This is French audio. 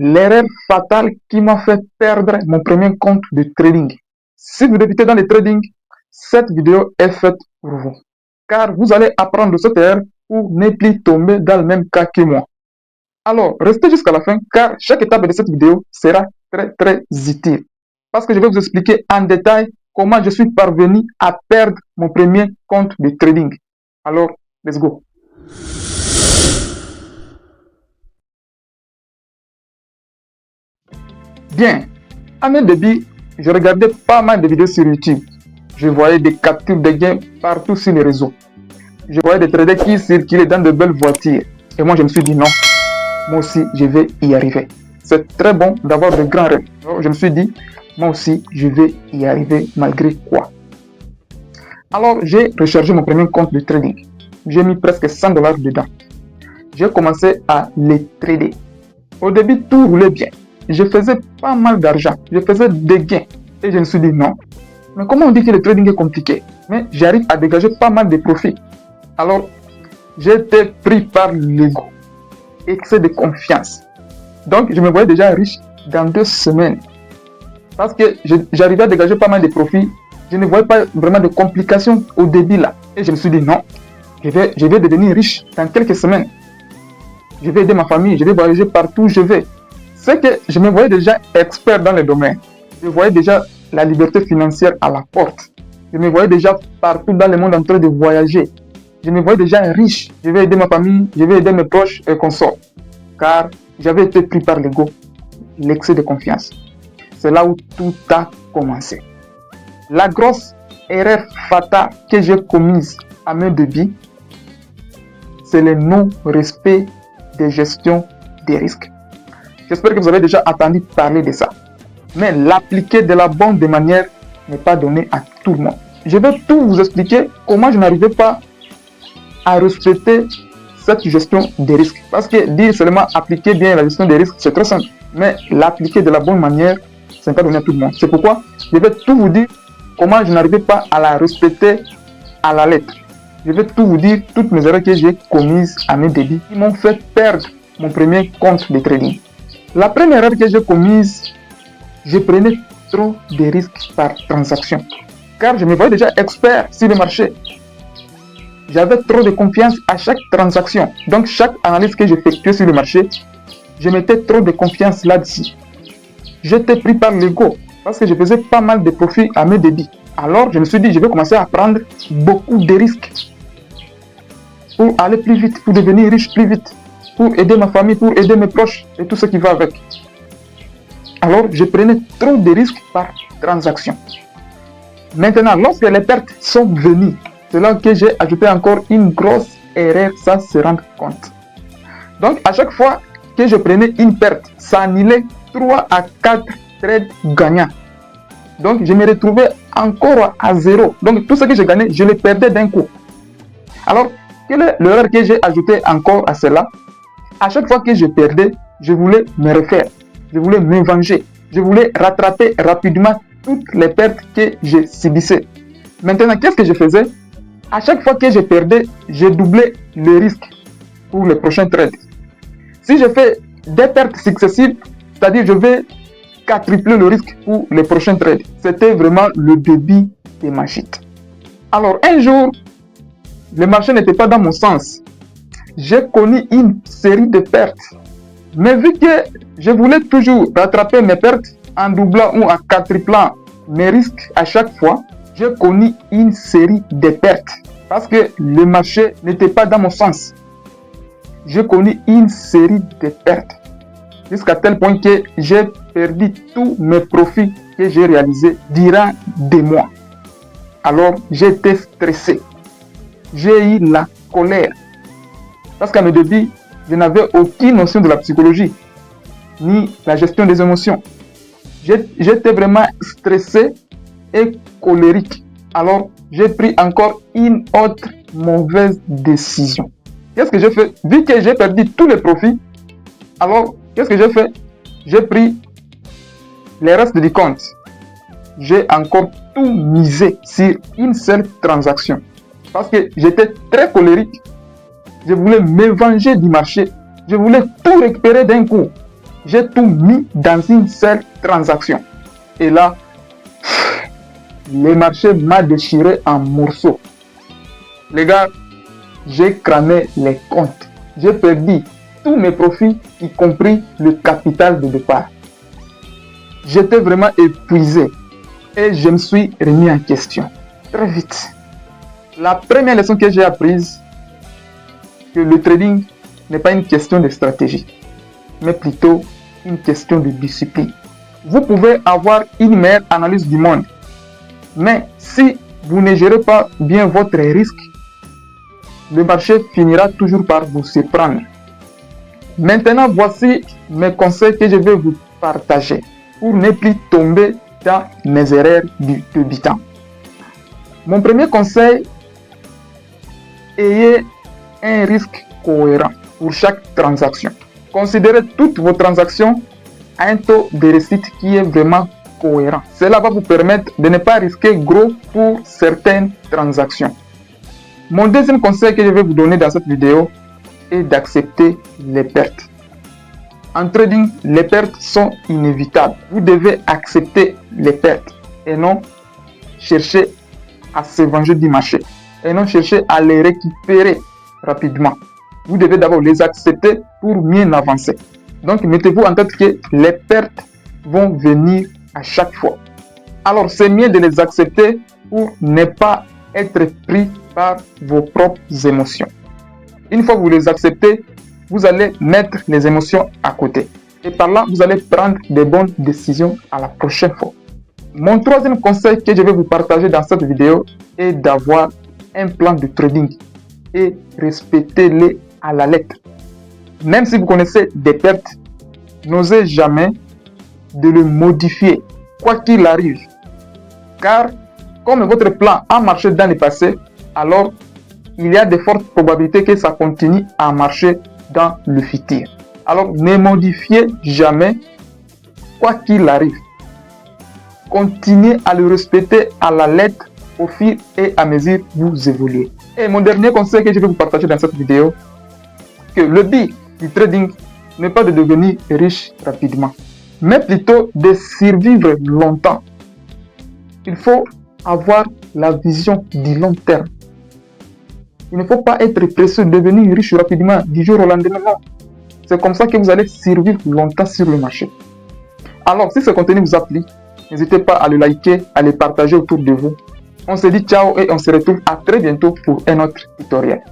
l'erreur fatale qui m'a fait perdre mon premier compte de trading. Si vous débutez dans le trading, cette vidéo est faite pour vous. Car vous allez apprendre de cette erreur pour ne plus tomber dans le même cas que moi. Alors, restez jusqu'à la fin car chaque étape de cette vidéo sera très utile. Parce que je vais vous expliquer en détail comment je suis parvenu à perdre mon premier compte de trading. Alors, let's go. Bien, à mes débuts, je regardais pas mal de vidéos sur YouTube. Je voyais des captures de gains partout sur les réseaux. Je voyais des traders qui circulaient dans de belles voitures. Et moi, je me suis dit non, moi aussi, je vais y arriver. C'est très bon d'avoir de grands rêves. Alors, je me suis dit, moi aussi, je vais y arriver malgré quoi. Alors, j'ai rechargé mon premier compte de trading. J'ai mis presque $100 dedans. J'ai commencé à les trader. Au début, tout roulait bien. Je faisais pas mal d'argent. Je faisais des gains. Et je me suis dit non. Mais comment on dit que le trading est compliqué? Mais j'arrive à dégager pas mal de profits. Alors, j'étais pris par l'ego. Excès de confiance. Donc, je me voyais déjà riche dans 2 semaines. Parce que j'arrivais à dégager pas mal de profits. Je ne voyais pas vraiment de complications au début là. Et je me suis dit non, je vais devenir riche dans quelques semaines. Je vais aider ma famille, je vais voyager partout où je vais. C'est que je me voyais déjà expert dans le domaine. Je voyais déjà la liberté financière à la porte. Je me voyais déjà partout dans le monde en train de voyager. Je me voyais déjà riche. Je vais aider ma famille, je vais aider mes proches et consorts. Car j'avais été pris par l'ego, l'excès de confiance. C'est là où tout a commencé. La grosse erreur fatale que j'ai commise à mes débuts, c'est le non-respect de gestion des risques. J'espère que vous avez déjà entendu parler de ça. Mais l'appliquer de la bonne manière n'est pas donné à tout le monde. Je vais tout vous expliquer comment je n'arrivais pas à respecter cette gestion des risques. Parce que dire seulement appliquer bien la gestion des risques, c'est très simple. Mais l'appliquer de la bonne manière, ce n'est pas donné à tout le monde. C'est pourquoi je vais tout vous dire comment je n'arrivais pas à la respecter à la lettre. Je vais tout vous dire, toutes mes erreurs que j'ai commises à mes débuts qui m'ont fait perdre mon premier compte de trading. La première erreur que j'ai commise, je prenais trop de risques par transaction. Car je me voyais déjà expert sur le marché. J'avais trop de confiance à chaque transaction. Donc chaque analyse que j'effectuais sur le marché, je mettais trop de confiance là-dessus. J'étais pris par l'ego parce que je faisais pas mal de profits à mes débuts. Alors je me suis dit, je vais commencer à prendre beaucoup de risques pour aller plus vite, pour devenir riche plus vite, pour aider ma famille, pour aider mes proches et tout ce qui va avec. Alors je prenais trop de risques par transaction. Maintenant, lorsque les pertes sont venues, c'est là que j'ai ajouté encore une grosse erreur sans se rendre compte. Donc à chaque fois que je prenais une perte, ça annulait 3 à 4 trades gagnants. Donc je me retrouvais encore à zéro. Donc tout ce que j'ai gagné, je le perdais d'un coup. Alors, quelle est l'erreur que j'ai ajoutée encore à cela? À chaque fois que je perdais, je voulais me refaire. Je voulais me venger. Je voulais rattraper rapidement toutes les pertes que je subissais. Maintenant, qu'est-ce que je faisais? À chaque fois que je perdais, je doublais le risque pour le prochain trade. Si je fais des pertes successives, c'est-à-dire je vais quadrupler le risque pour les prochains trades. C'était vraiment le début de ma chute. Alors un jour, le marché n'était pas dans mon sens. J'ai connu une série de pertes. Mais vu que je voulais toujours rattraper mes pertes en doublant ou en quadruplant mes risques à chaque fois, j'ai connu une série de pertes. Parce que le marché n'était pas dans mon sens. J'ai connu une série de pertes. Jusqu'à tel point que j'ai perdu tous mes profits que j'ai réalisés durant des mois. Alors j'ai été stressé. J'ai eu la colère. Parce qu'à mes débuts, je n'avais aucune notion de la psychologie, ni la gestion des émotions. J'étais vraiment stressé et colérique. Alors j'ai pris encore une autre mauvaise décision. Qu'est-ce que j'ai fait? Vu que j'ai perdu tous les profits, alors qu'est-ce que j'ai fait? J'ai pris les restes du compte. J'ai encore tout misé sur une seule transaction. Parce que j'étais très colérique. Je voulais me venger du marché. Je voulais tout récupérer d'un coup. J'ai tout mis dans une seule transaction. Et là, le marché m'a déchiré en morceaux. Les gars, j'ai cramé les comptes. J'ai perdu tous mes profits, y compris le capital de départ. J'étais vraiment épuisé et je me suis remis en question très vite. La première leçon que j'ai apprise, que le trading n'est pas une question de stratégie, mais plutôt une question de discipline. Vous pouvez avoir une meilleure analyse du monde, mais si vous ne gérez pas bien votre risque, le marché finira toujours par vous surprendre. Maintenant, voici mes conseils que je vais vous partager pour ne plus tomber dans mes erreurs du débutant. Mon premier conseil, ayez un risque cohérent pour chaque transaction. Considérez toutes vos transactions à un taux de réussite qui est vraiment cohérent. Cela va vous permettre de ne pas risquer gros pour certaines transactions. Mon deuxième conseil que je vais vous donner dans cette vidéo est d'accepter les pertes. En trading, les pertes sont inévitables. Vous devez accepter les pertes et non chercher à se venger du marché et non chercher à les récupérer rapidement. Vous devez d'abord les accepter pour mieux avancer. Donc, mettez-vous en tête que les pertes vont venir à chaque fois. Alors, c'est mieux de les accepter pour ne pas être pris par vos propres émotions. Une fois que vous les acceptez, vous allez mettre les émotions à côté. Et par là, vous allez prendre de bonnes décisions à la prochaine fois. Mon troisième conseil que je vais vous partager dans cette vidéo est d'avoir un plan de trading et respectez-les à la lettre. Même si vous connaissez des pertes, n'osez jamais de le modifier, quoi qu'il arrive. Car comme votre plan a marché dans le passé, alors il y a de fortes probabilités que ça continue à marcher dans le futur. Alors ne modifiez jamais, quoi qu'il arrive. Continuez à le respecter à la lettre au fur et à mesure que vous évoluez. Et mon dernier conseil que je vais vous partager dans cette vidéo, que le but du trading n'est pas de devenir riche rapidement, mais plutôt de survivre longtemps. Il faut avoir la vision du long terme. Il ne faut pas être pressé de devenir riche rapidement du jour au lendemain. C'est comme ça que vous allez survivre longtemps sur le marché. Alors, si ce contenu vous a plu, n'hésitez pas à le liker, à le partager autour de vous. On se dit ciao et on se retrouve à très bientôt pour un autre tutoriel.